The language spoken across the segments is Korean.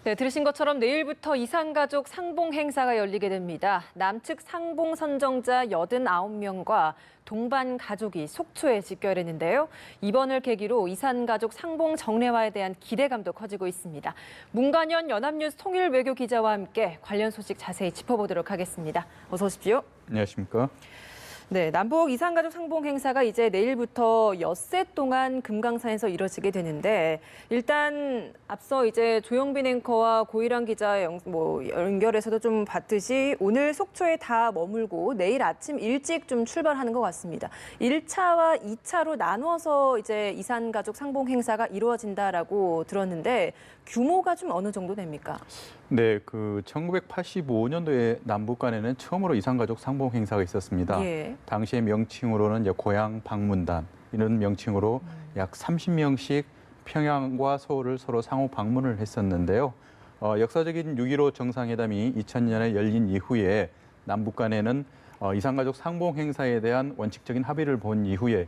네, 들으신 것처럼 내일부터 이산가족 상봉 행사가 열리게 됩니다. 남측 상봉 선정자 89명과 동반 가족이 속초에 집결했는데요. 이번을 계기로 이산가족 상봉 정례화에 대한 기대감도 커지고 있습니다. 문관현 연합뉴스 통일외교 기자와 함께 관련 소식 자세히 짚어보도록 하겠습니다. 어서 오십시오. 안녕하십니까? 네, 남북 이산가족 상봉 행사가 이제 내일부터 엿새 동안 금강산에서 이뤄지게 되는데 일단 앞서 이제 조영빈 앵커와 고일환 기자 연결해서도 좀 봤듯이 오늘 속초에 다 머물고 내일 아침 일찍 좀 출발하는 것 같습니다. 1차와 2차로 나눠서 이제 이산가족 상봉 행사가 이루어진다라고 들었는데 규모가 좀 어느 정도 됩니까? 네, 1985년도에 남북 간에는 처음으로 이산가족 상봉 행사가 있었습니다. 예. 당시의 명칭으로는 이제 고향 방문단 이런 명칭으로 약 30명씩 평양과 서울을 서로 상호 방문을 했었는데요. 역사적인 6.15 정상회담이 2000년에 열린 이후에 남북 간에는 이산가족 상봉 행사에 대한 원칙적인 합의를 본 이후에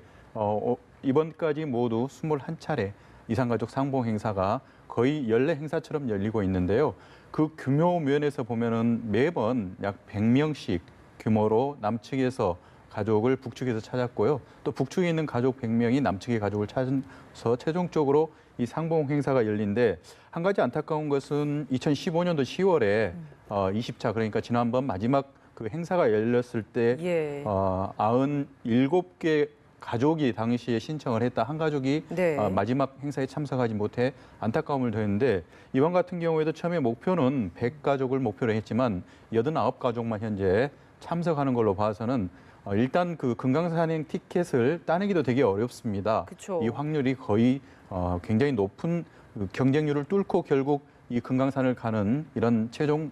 이번까지 모두 21차례 이산가족 상봉 행사가 거의 연례 행사처럼 열리고 있는데요. 그 규모 면에서 보면은 매번 약 100명씩 규모로 남측에서 가족을 북측에서 찾았고요. 또 북측에 있는 가족 100명이 남측의 가족을 찾아서 최종적으로 이 상봉 행사가 열린데 한 가지 안타까운 것은 2015년도 10월에 20차 그러니까 지난번 마지막 그 행사가 열렸을 때 97개 가족이 당시에 신청을 했다. 한 가족이 네. 마지막 행사에 참석하지 못해 안타까움을 더했는데 이번 같은 경우에도 처음에 목표는 100가족을 목표로 했지만 89가족만 현재 참석하는 걸로 봐서는 일단 그 금강산행 티켓을 따내기도 되게 어렵습니다. 그쵸. 이 확률이 거의 굉장히 높은 경쟁률을 뚫고 결국 이 금강산을 가는 이런 최종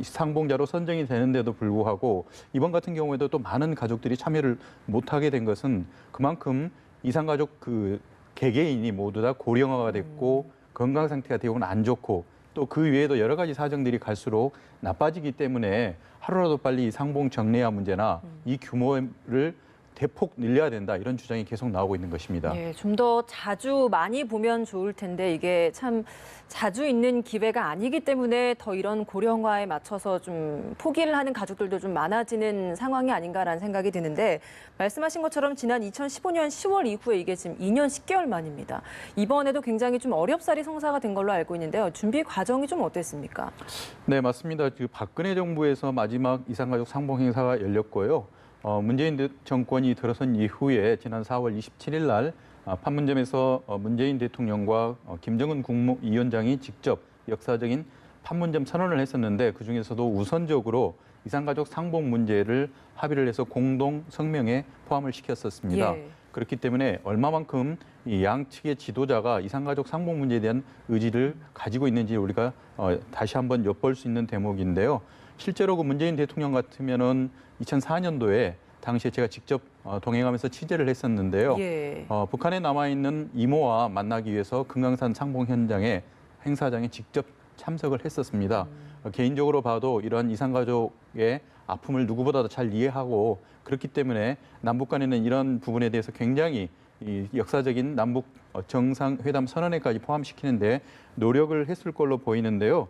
상봉자로 선정이 되는데도 불구하고 이번 같은 경우에도 또 많은 가족들이 참여를 못하게 된 것은 그만큼 이산가족 그 개개인이 모두 다 고령화가 됐고 건강 상태가 대부분 안 좋고 또 그 외에도 여러 가지 사정들이 갈수록 나빠지기 때문에 하루라도 빨리 이 상봉 정례화 문제나 이 규모를 대폭 늘려야 된다 이런 주장이 계속 나오고 있는 것입니다. 예, 좀 더 자주 많이 보면 좋을 텐데 이게 참 자주 있는 기회가 아니기 때문에 더 이런 고령화에 맞춰서 좀 포기를 하는 가족들도 좀 많아지는 상황이 아닌가라는 생각이 드는데 말씀하신 것처럼 지난 2015년 10월 이후에 이게 지금 2년 10개월 만입니다. 이번에도 굉장히 좀 어렵사리 성사가 된 걸로 알고 있는데요. 준비 과정이 좀 어땠습니까? 네, 맞습니다. 박근혜 정부에서 마지막 이산가족 상봉 행사가 열렸고요. 문재인 정권이 들어선 이후에 지난 4월 27일 날 판문점에서 문재인 대통령과 김정은 국무위원장이 직접 역사적인 판문점 선언을 했었는데 그중에서도 우선적으로 이산가족 상봉 문제를 합의를 해서 공동 성명에 포함을 시켰었습니다. 예. 그렇기 때문에 얼마만큼 이 양측의 지도자가 이산가족 상봉 문제에 대한 의지를 가지고 있는지 우리가 다시 한번 엿볼 수 있는 대목인데요. 실제로 그 문재인 대통령 같으면은 2004년도에 당시에 제가 직접 동행하면서 취재를 했었는데요. 예. 북한에 남아 있는 이모와 만나기 위해서 금강산 상봉 현장에 행사장에 직접 참석을 했었습니다. 개인적으로 봐도 이러한 이산가족의 아픔을 누구보다도 잘 이해하고 그렇기 때문에 남북 간에는 이런 부분에 대해서 굉장히 이 역사적인 남북 정상회담 선언회까지 포함시키는데 노력을 했을 걸로 보이는데요.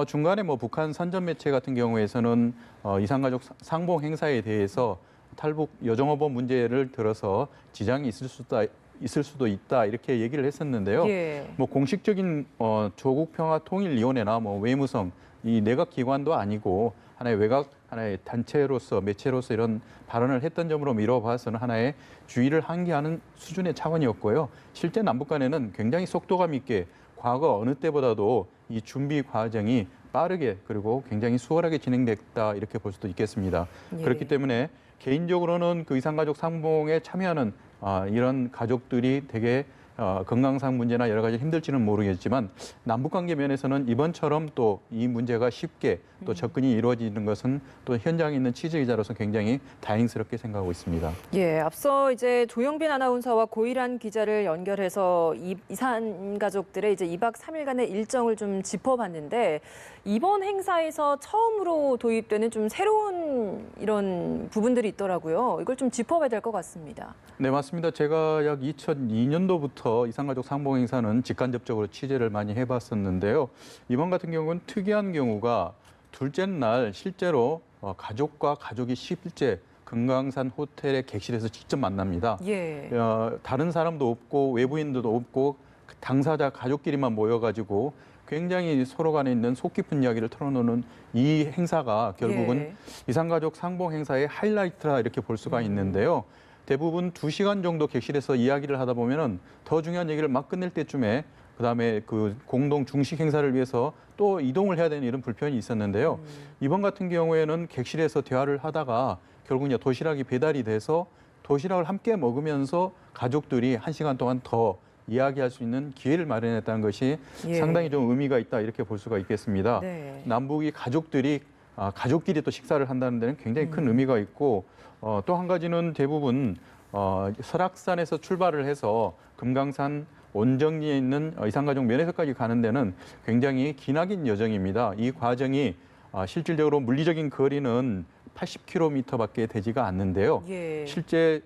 중간에 북한 선전 매체 같은 경우에서는 이산가족 상봉 행사에 대해서 탈북 여종업원 문제를 들어서 지장이 있을 수도 있다 이렇게 얘기를 했었는데요. 예. 공식적인 조국평화통일위원회나 외무성 이 내각 기관도 아니고 하나의 단체로서 매체로서 이런 발언을 했던 점으로 미뤄봐서는 하나의 주의를 환기하는 수준의 차원이었고요. 실제 남북 간에는 굉장히 속도감 있게 과거 어느 때보다도 이 준비 과정이 빠르게 그리고 굉장히 수월하게 진행됐다 이렇게 볼 수도 있겠습니다. 예. 그렇기 때문에 개인적으로는 그 이산가족 상봉에 참여하는 이런 가족들이 되게 건강상 문제나 여러 가지 힘들지는 모르겠지만 남북관계 면에서는 이번처럼 또 이 문제가 쉽게 또 접근이 이루어지는 것은 또 현장에 있는 취재기자로서 굉장히 다행스럽게 생각하고 있습니다. 예, 앞서 이제 조영빈 아나운서와 고일환 기자를 연결해서 이산 가족들의 이제 2박 3일간의 일정을 좀 짚어봤는데 이번 행사에서 처음으로 도입되는 좀 새로운 이런 부분들이 있더라고요. 이걸 좀 짚어봐야 될 것 같습니다. 네, 맞습니다. 제가 약 2002년도부터 전부터 이산가족 상봉 행사는 직간접적으로 취재를 많이 해봤었는데요. 이번 같은 경우는 특이한 경우가 둘째 날 실제로 가족과 가족이 실제 금강산 호텔의 객실에서 직접 만납니다. 예. 다른 사람도 없고 외부인들도 없고 당사자 가족끼리만 모여가지고 굉장히 서로 간에 있는 속 깊은 이야기를 털어놓는 이 행사가 결국은 예. 이산가족 상봉 행사의 하이라이트라 이렇게 볼 수가 있는데요. 대부분 2시간 정도 객실에서 이야기를 하다 보면은 더 중요한 얘기를 막 끝낼 때쯤에 그다음에 그 공동 중식 행사를 위해서 또 이동을 해야 되는 이런 불편이 있었는데요. 이번 같은 경우에는 객실에서 대화를 하다가 결국 이제 도시락이 배달이 돼서 도시락을 함께 먹으면서 가족들이 1시간 동안 더 이야기할 수 있는 기회를 마련했다는 것이 예. 상당히 좀 의미가 있다 이렇게 볼 수가 있겠습니다. 네. 남북이 가족끼리 또 식사를 한다는 데는 굉장히 큰 의미가 있고 또 한 가지는 대부분 설악산에서 출발을 해서 금강산 원정리에 있는 이산가족 면회소까지 가는 데는 굉장히 기나긴 여정입니다. 이 과정이 실질적으로 물리적인 거리는 80km밖에 되지가 않는데요. 예. 실제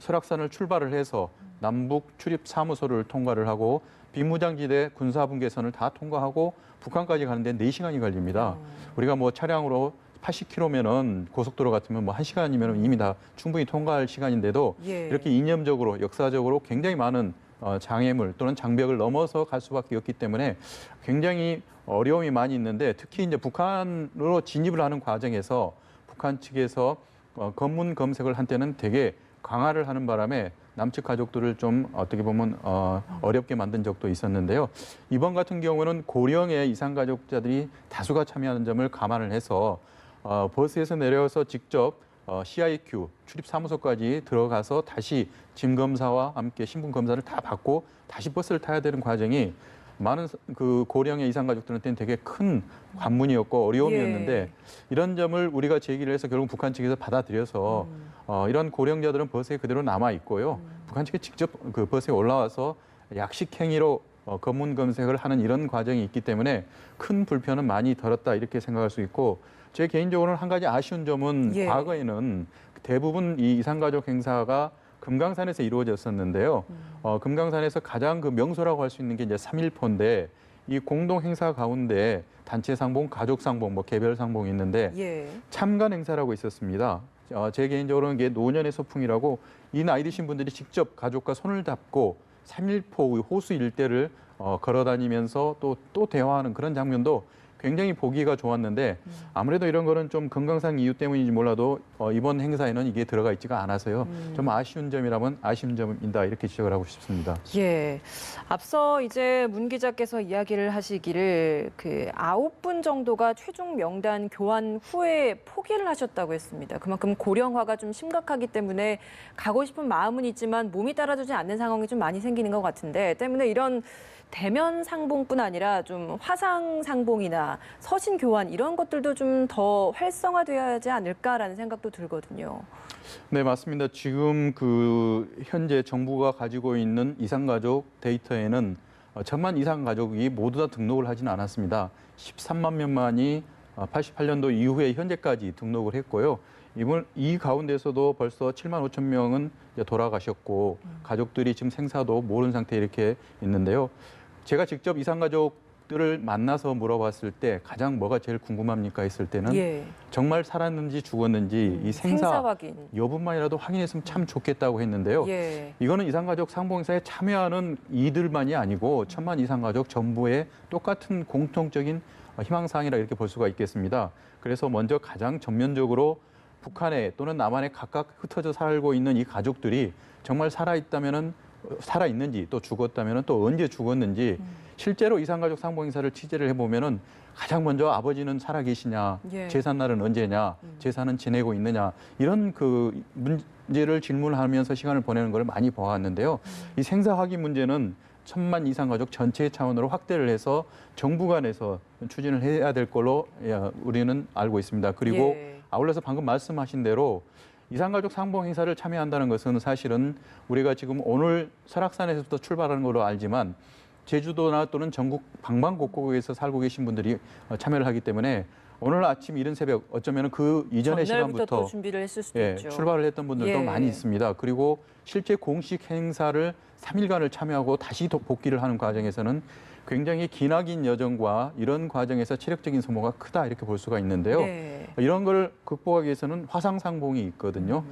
설악산을 출발을 해서 남북 출입 사무소를 통과를 하고 비무장지대 군사분계선을 다 통과하고 북한까지 가는데 4시간이 걸립니다. 우리가 뭐 차량으로 80km면은 고속도로 같으면 뭐 1시간이면 이미 다 충분히 통과할 시간인데도 예. 이렇게 이념적으로 역사적으로 굉장히 많은 장애물 또는 장벽을 넘어서 갈 수밖에 없기 때문에 굉장히 어려움이 많이 있는데 특히 이제 북한으로 진입을 하는 과정에서 북한 측에서 검문 검색을 한때는 되게 강화를 하는 바람에 남측 가족들을 좀 어떻게 보면 어렵게 만든 적도 있었는데요. 이번 같은 경우는 고령의 이산 가족자들이 다수가 참여하는 점을 감안을 해서 버스에서 내려서 직접 CIQ 출입사무소까지 들어가서 다시 짐 검사와 함께 신분 검사를 다 받고 다시 버스를 타야 되는 과정이 많은 그 고령의 이산 가족들한테는 되게 큰 관문이었고 어려움이었는데 예. 이런 점을 우리가 제기를 해서 결국 북한 측에서 받아들여서 이런 고령자들은 버스에 그대로 남아 있고요. 북한 측에 직접 그 버스에 올라와서 약식 행위로 검문 검색을 하는 이런 과정이 있기 때문에 큰 불편은 많이 덜었다 이렇게 생각할 수 있고 제 개인적으로는 한 가지 아쉬운 점은 예. 과거에는 대부분 이 이산가족 행사가 금강산에서 이루어졌었는데요. 금강산에서 가장 그 명소라고 할 수 있는 게 이제 3.1포인데 이 공동 행사 가운데 단체 상봉, 가족 상봉, 뭐 개별 상봉이 있는데 예. 참관 행사라고 있었습니다. 제 개인적으로는 이게 노년의 소풍이라고 이 나이 드신 분들이 직접 가족과 손을 잡고 3.1포 호수 일대를 걸어다니면서 또 대화하는 그런 장면도 굉장히 보기가 좋았는데 아무래도 이런 거는 좀 건강상 이유 때문인지 몰라도 이번 행사에는 이게 들어가 있지가 않아서요. 좀 아쉬운 점이라면 아쉬운 점이다 이렇게 지적을 하고 싶습니다. 예. 앞서 이제 문 기자께서 이야기를 하시기를 그 9분 정도가 최종 명단 교환 후에 포기를 하셨다고 했습니다. 그만큼 고령화가 좀 심각하기 때문에 가고 싶은 마음은 있지만 몸이 따라주지 않는 상황이 좀 많이 생기는 것 같은데 때문에 이런 대면 상봉뿐 아니라 좀 화상 상봉이나 서신 교환 이런 것들도 좀 더 활성화돼야 하지 않을까라는 생각도 들거든요. 네, 맞습니다. 지금 그 현재 정부가 가지고 있는 이산가족 데이터에는 1,000만 이상 가족이 모두 다 등록을 하지는 않았습니다. 13만 명만이 88년도 이후에 현재까지 등록을 했고요. 이 가운데서도 벌써 7만 5천 명은 돌아가셨고 가족들이 지금 생사도 모르는 상태에 이렇게 있는데요. 제가 직접 이산가족들을 만나서 물어봤을 때 가장 뭐가 제일 궁금합니까 했을 때는 예. 정말 살았는지 죽었는지 이 생사 확인. 여부만이라도 확인했으면 참 좋겠다고 했는데요. 예. 이거는 이산가족 상봉행사에 참여하는 이들만이 아니고 1,000만 이산가족 전부의 똑같은 공통적인 희망사항이라 이렇게 볼 수가 있겠습니다. 그래서 먼저 가장 전면적으로 북한에 또는 남한에 각각 흩어져 살고 있는 이 가족들이 정말 살아있는지 또 죽었다면 또 언제 죽었는지 실제로 이산가족 상봉행사를 취재를 해보면은 가장 먼저 아버지는 살아계시냐, 예. 제삿날은 언제냐, 제사는 지내고 있느냐 이런 그 문제를 질문하면서 시간을 보내는 걸 많이 보았는데요. 이 생사 확인 문제는 1,000만 이상 가족 전체 차원으로 확대를 해서 정부 간에서 추진을 해야 될 걸로 우리는 알고 있습니다. 그리고 예. 아울러서 방금 말씀하신 대로 이산가족 상봉 행사를 참여한다는 것은 사실은 우리가 지금 오늘 설악산에서부터 출발하는 걸로 알지만 제주도나 또는 전국 방방곡곡에서 살고 계신 분들이 참여를 하기 때문에 오늘 아침 이른 새벽 어쩌면 그 이전의 전날부터 시간부터 또 준비를 했을 수도 예, 있죠. 출발을 했던 분들도 예. 많이 있습니다. 그리고 실제 공식 행사를 3일간을 참여하고 다시 복귀를 하는 과정에서는 굉장히 기나긴 여정과 이런 과정에서 체력적인 소모가 크다 이렇게 볼 수가 있는데요. 네. 이런 걸 극복하기 위해서는 화상상봉이 있거든요.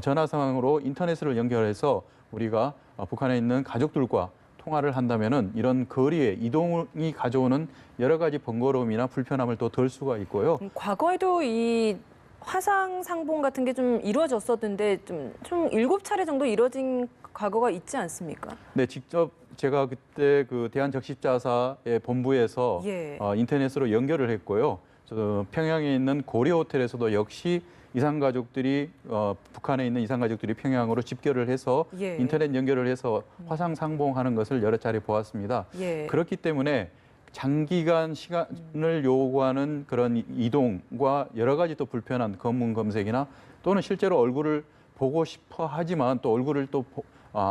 전화상으로 인터넷을 연결해서 우리가 북한에 있는 가족들과 통화를 한다면은 이런 거리에 이동이 가져오는 여러 가지 번거로움이나 불편함을 또 덜 수가 있고요. 과거에도 이 화상 상봉 같은 게 좀 이루어졌었는데 좀 7차례 정도 이루어진 과거가 있지 않습니까? 네, 직접 제가 그때 그 대한적십자사의 본부에서 예. 인터넷으로 연결을 했고요. 저 평양에 있는 고려 호텔에서도 역시 이산가족들이 북한에 있는 이산가족들이 평양으로 집결을 해서 예. 인터넷 연결을 해서 화상 상봉하는 것을 여러 차례 보았습니다. 예. 그렇기 때문에 장기간 시간을 요구하는 그런 이동과 여러 가지 또 불편한 검문 검색이나 또는 실제로 얼굴을 보고 싶어 하지만 또 얼굴을 또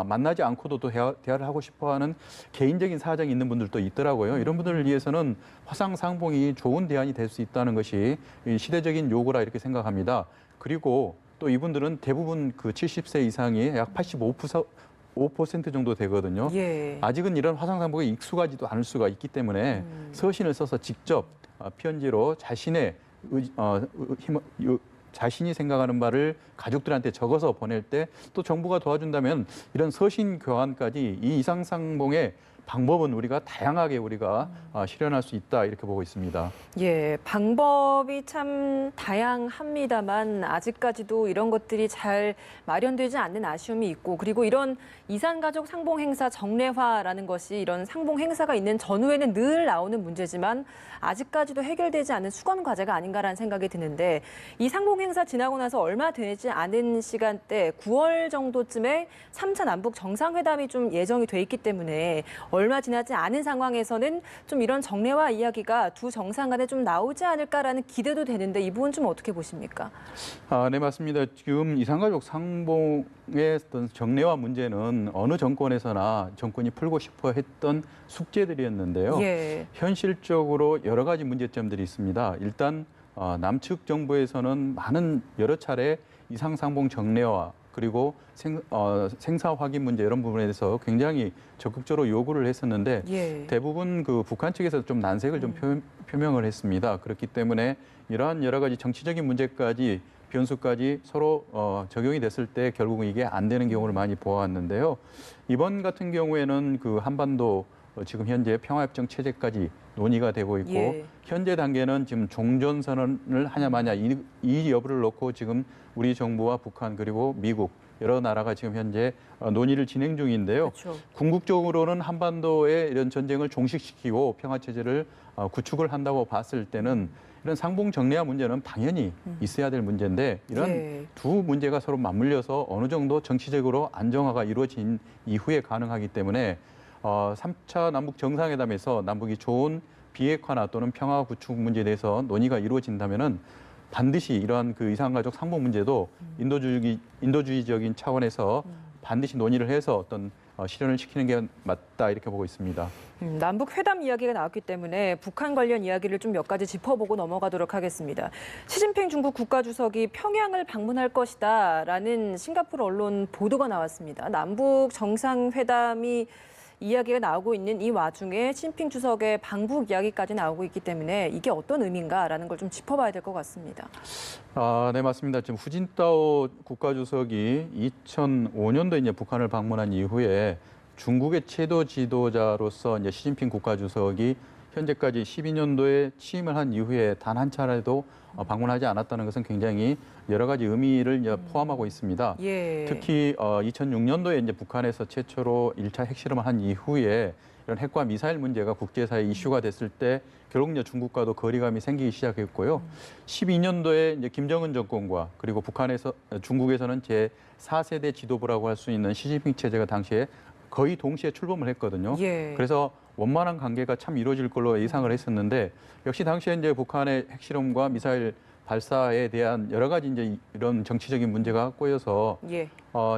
만나지 않고도 또 대화를 하고 싶어 하는 개인적인 사정이 있는 분들도 있더라고요. 이런 분들을 위해서는 화상 상봉이 좋은 대안이 될 수 있다는 것이 시대적인 요구라 이렇게 생각합니다. 그리고 또 이분들은 대부분 그 70세 이상이 약 85% 정도 되거든요. 예. 아직은 이런 화상 상봉에 익숙하지도 않을 수가 있기 때문에 서신을 써서 직접 편지로 자신의 자신이 생각하는 바를 가족들한테 적어서 보낼 때 또 정부가 도와준다면 이런 서신 교환까지 이 이상상봉의 방법은 우리가 다양하게 우리가 실현할 수 있다 이렇게 보고 있습니다. 예, 방법이 참 다양합니다만 아직까지도 이런 것들이 잘 마련되지 않는 아쉬움이 있고 그리고 이런 이산가족 상봉 행사 정례화라는 것이 이런 상봉 행사가 있는 전후에는 늘 나오는 문제지만 아직까지도 해결되지 않은 수건 과제가 아닌가라는 생각이 드는데 이 상봉 행사 지나고 나서 얼마 되지 않은 시간대 9월 정도쯤에 3차 남북 정상회담이 좀 예정이 돼 있기 때문에 얼마 지나지 않은 상황에서는 좀 이런 정례화 이야기가 두 정상 간에 좀 나오지 않을까라는 기대도 되는데 이 부분 좀 어떻게 보십니까? 네, 맞습니다. 지금 이산가족 상봉의 어떤 정례화 문제는 어느 정권에서나 정권이 풀고 싶어 했던 숙제들이었는데요. 예. 현실적으로 여러 가지 문제점들이 있습니다. 일단 남측 정부에서는 여러 차례 이상상봉 정례화 그리고 생사 확인 문제 이런 부분에 대해서 굉장히 적극적으로 요구를 했었는데 예. 대부분 그 북한 측에서 좀 난색을 좀 표명을 했습니다. 그렇기 때문에 이러한 여러 가지 정치적인 문제까지 변수까지 서로 적용이 됐을 때 결국은 이게 안 되는 경우를 많이 보았는데요. 이번 같은 경우에는 그 한반도 지금 현재 평화협정 체제까지 논의가 되고 있고 예. 현재 단계는 지금 종전선언을 하냐 마냐 이 여부를 놓고 지금 우리 정부와 북한 그리고 미국 여러 나라가 지금 현재 논의를 진행 중인데요. 그렇죠. 궁극적으로는 한반도의 이런 전쟁을 종식시키고 평화체제를 구축을 한다고 봤을 때는 이런 상봉 정례화 문제는 당연히 있어야 될 문제인데 이런 예. 두 문제가 서로 맞물려서 어느 정도 정치적으로 안정화가 이루어진 이후에 가능하기 때문에 3차 남북 정상회담에서 남북이 좋은 비핵화나 또는 평화 구축 문제에 대해서 논의가 이루어진다면은 반드시 이러한 그 이산가족 상봉 문제도 인도주의적인 차원에서 반드시 논의를 해서 어떤 실현을 시키는 게 맞다 이렇게 보고 있습니다. 남북 회담 이야기가 나왔기 때문에 북한 관련 이야기를 좀 몇 가지 짚어보고 넘어가도록 하겠습니다. 시진핑 중국 국가주석이 평양을 방문할 것이다라는 싱가포르 언론 보도가 나왔습니다. 남북 정상회담이 이야기가 나오고 있는 이 와중에 시진핑 주석의 방북 이야기까지 나오고 있기 때문에 이게 어떤 의미인가라는 걸 좀 짚어봐야 될 것 같습니다. 네, 맞습니다. 지금 후진타오 국가주석이 2005년도에 이제 북한을 방문한 이후에 중국의 최고 지도자로서 이제 시진핑 국가주석이 현재까지 12년도에 취임을 한 이후에 단 한 차례도 방문하지 않았다는 것은 굉장히 여러 가지 의미를 이제 포함하고 있습니다. 예. 특히 2006년도에 이제 북한에서 최초로 1차 핵실험을 한 이후에 이런 핵과 미사일 문제가 국제사회 이슈가 됐을 때 결국 이제 중국과도 거리감이 생기기 시작했고요. 12년도에 이제 김정은 정권과 그리고 중국에서는 제 4세대 지도부라고 할 수 있는 시진핑 체제가 당시에 거의 동시에 출범을 했거든요. 예. 그래서 원만한 관계가 참 이루어질 걸로 예상을 했었는데 역시 당시에 이제 북한의 핵실험과 미사일 발사에 대한 여러 가지 이제 이런 정치적인 문제가 꼬여서 예.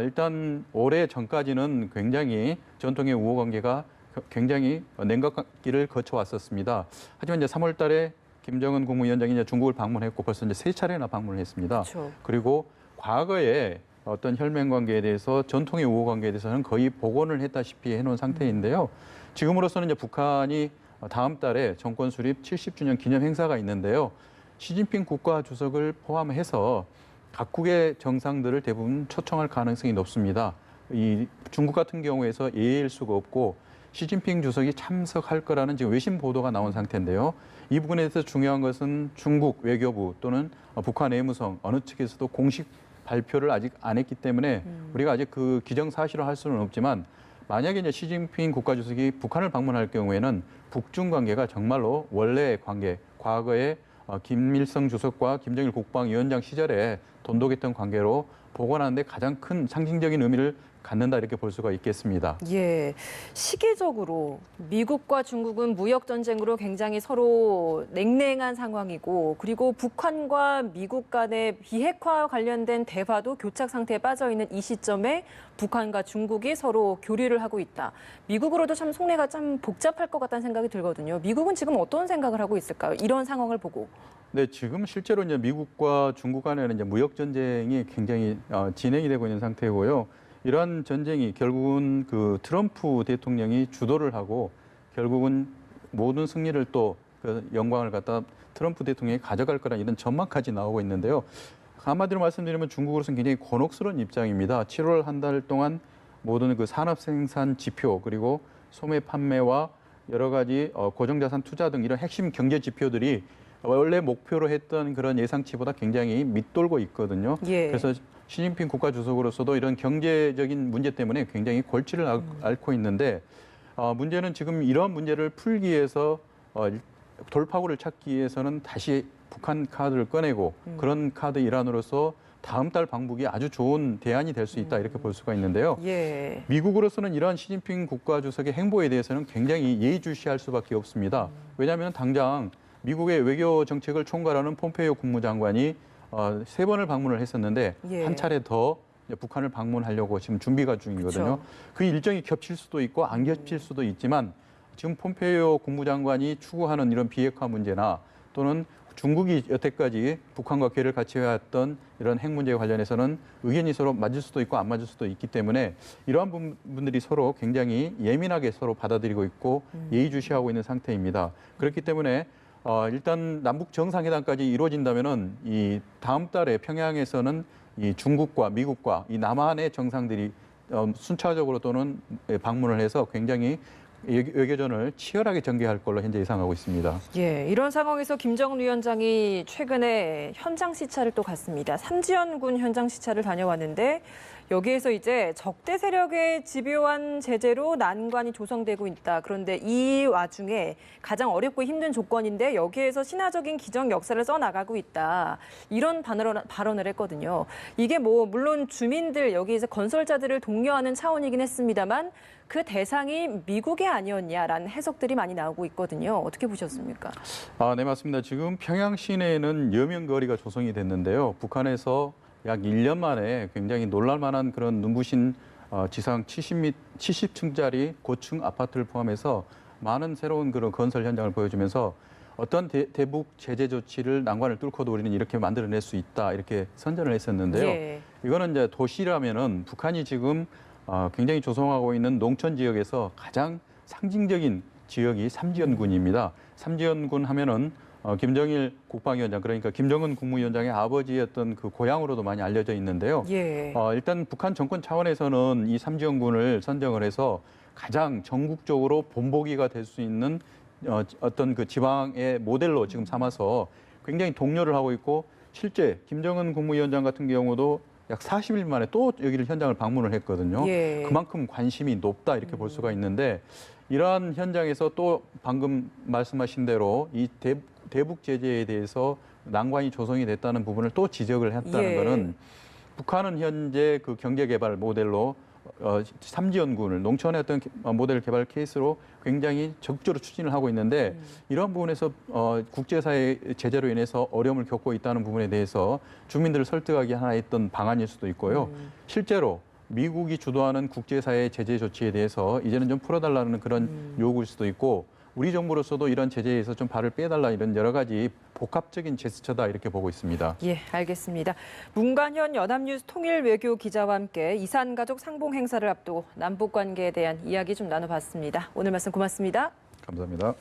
일단 올해 전까지는 굉장히 전통의 우호 관계가 굉장히 냉각기를 거쳐왔었습니다. 하지만 이제 3월 달에 김정은 국무위원장이 이제 중국을 방문했고 벌써 이제 3차례나 방문을 했습니다. 그렇죠. 그리고 과거에 어떤 혈맹 관계에 대해서 전통의 우호 관계에 대해서는 거의 복원을 했다시피 해놓은 상태인데요. 지금으로서는 이제 북한이 다음 달에 정권 수립 70주년 기념 행사가 있는데요. 시진핑 국가주석을 포함해서 각국의 정상들을 대부분 초청할 가능성이 높습니다. 이 중국 같은 경우에서 예외일 수가 없고 시진핑 주석이 참석할 거라는 지금 외신 보도가 나온 상태인데요. 이 부분에 대해서 중요한 것은 중국 외교부 또는 북한 내무성 어느 측에서도 공식 발표를 아직 안 했기 때문에 우리가 아직 그 기정사실화 할 수는 없지만 만약에 이제 시진핑 국가주석이 북한을 방문할 경우에는 북중 관계가 정말로 원래의 관계, 과거에 김일성 주석과 김정일 국방위원장 시절에 돈독했던 관계로 복원하는데 가장 큰 상징적인 의미를 갖는다 이렇게 볼 수가 있겠습니다. 예, 시기적으로 미국과 중국은 무역 전쟁으로 굉장히 서로 냉랭한 상황이고, 그리고 북한과 미국 간의 비핵화 관련된 대화도 교착 상태에 빠져 있는 이 시점에 북한과 중국이 서로 교류를 하고 있다. 미국으로도 참 속내가 참 복잡할 것 같다는 생각이 들거든요. 미국은 지금 어떤 생각을 하고 있을까요? 이런 상황을 보고. 네, 지금 실제로 이제 미국과 중국 간에는 이제 무역 전쟁이 굉장히 진행이 되고 있는 상태고요. 이러한 전쟁이 결국은 그 트럼프 대통령이 주도를 하고 결국은 모든 승리를 또 그 영광을 갖다 트럼프 대통령이 가져갈 거라는 이런 전망까지 나오고 있는데요. 한마디로 말씀드리면 중국으로서는 굉장히 곤혹스러운 입장입니다. 7월 한 달 동안 모든 그 산업 생산 지표 그리고 소매 판매와 여러 가지 고정자산 투자 등 이런 핵심 경제 지표들이 원래 목표로 했던 그런 예상치보다 굉장히 밑돌고 있거든요. 예. 그래서 시진핑 국가주석으로서도 이런 경제적인 문제 때문에 굉장히 골치를 앓고 있는데 문제는 지금 이런 문제를 풀기 위해서 돌파구를 찾기 위해서는 다시 북한 카드를 꺼내고 그런 카드 일환으로서 다음 달 방북이 아주 좋은 대안이 될 수 있다 이렇게 볼 수가 있는데요. 예. 미국으로서는 이러한 시진핑 국가주석의 행보에 대해서는 굉장히 예의주시할 수밖에 없습니다. 왜냐하면 당장 미국의 외교 정책을 총괄하는 폼페이오 국무장관이 3번을 방문을 했었는데 예. 한 차례 더 북한을 방문하려고 지금 준비가 중이거든요. 그쵸. 그 일정이 겹칠 수도 있고 안 겹칠 수도 있지만 지금 폼페이오 국무장관이 추구하는 이런 비핵화 문제나 또는 중국이 여태까지 북한과 궤를 같이 해왔던 이런 핵 문제에 관련해서는 의견이 서로 맞을 수도 있고 안 맞을 수도 있기 때문에 이러한 부분들이 서로 굉장히 예민하게 서로 받아들이고 있고 예의주시하고 있는 상태입니다. 그렇기 때문에 일단 남북 정상회담까지 이루어진다면은 이 다음 달에 평양에서는 이 중국과 미국과 이 남한의 정상들이 순차적으로 또는 방문을 해서 굉장히 외교전을 치열하게 전개할 걸로 현재 예상하고 있습니다. 예, 이런 상황에서 김정은 위원장이 최근에 현장 시찰을 또 갔습니다. 삼지연군 현장 시찰을 다녀왔는데 여기에서 이제 적대 세력의 집요한 제재로 난관이 조성되고 있다. 그런데 이 와중에 가장 어렵고 힘든 조건인데 여기에서 신화적인 기정 역사를 써나가고 있다. 이런 발언을 했거든요. 이게 뭐 물론 주민들 여기에서 건설자들을 독려하는 차원이긴 했습니다만 그 대상이 미국이 아니었냐라는 해석들이 많이 나오고 있거든요. 어떻게 보셨습니까? 네, 맞습니다. 지금 평양 시내에는 여명거리가 조성이 됐는데요. 북한에서 약 1년 만에 굉장히 놀랄만한 그런 눈부신 지상 70층짜리 고층 아파트를 포함해서 많은 새로운 그런 건설 현장을 보여주면서 어떤 대북 제재 조치를 난관을 뚫고도 우리는 이렇게 만들어낼 수 있다 이렇게 선전을 했었는데요. 예. 이거는 이제 도시라면은 북한이 지금 굉장히 조성하고 있는 농촌 지역에서 가장 상징적인 지역이 삼지연군입니다. 삼지연군 하면은 김정일 국방위원장 그러니까 김정은 국무위원장의 아버지였던 그 고향으로도 많이 알려져 있는데요. 예. 일단 북한 정권 차원에서는 이 삼지연군을 선정을 해서 가장 전국적으로 본보기가 될 수 있는 어떤 그 지방의 모델로 지금 삼아서 굉장히 독려를 하고 있고 실제 김정은 국무위원장 같은 경우도 약 40일 만에 또 여기를 현장을 방문을 했거든요. 예. 그만큼 관심이 높다 이렇게 볼 수가 있는데 이러한 현장에서 또 방금 말씀하신 대로 이 대북 제재에 대해서 난관이 조성이 됐다는 부분을 또 지적을 했다는 예. 거는 북한은 현재 그 경제 개발 모델로 삼지연군을 농촌의 어떤 모델 개발 케이스로 굉장히 적극적으로 추진을 하고 있는데 이런 부분에서 국제사회 제재로 인해서 어려움을 겪고 있다는 부분에 대해서 주민들을 설득하기 하나의 어떤 방안일 수도 있고요. 실제로 미국이 주도하는 국제사회 제재 조치에 대해서 이제는 좀 풀어달라는 그런 요구일 수도 있고 우리 정부로서도 이런 제재에서 좀 발을 빼달라 이런 여러 가지 복합적인 제스처다 이렇게 보고 있습니다. 예, 알겠습니다. 문관현 연합뉴스 통일외교 기자와 함께 이산가족 상봉 행사를 앞두고 남북 관계에 대한 이야기 좀 나눠봤습니다. 오늘 말씀 고맙습니다. 감사합니다.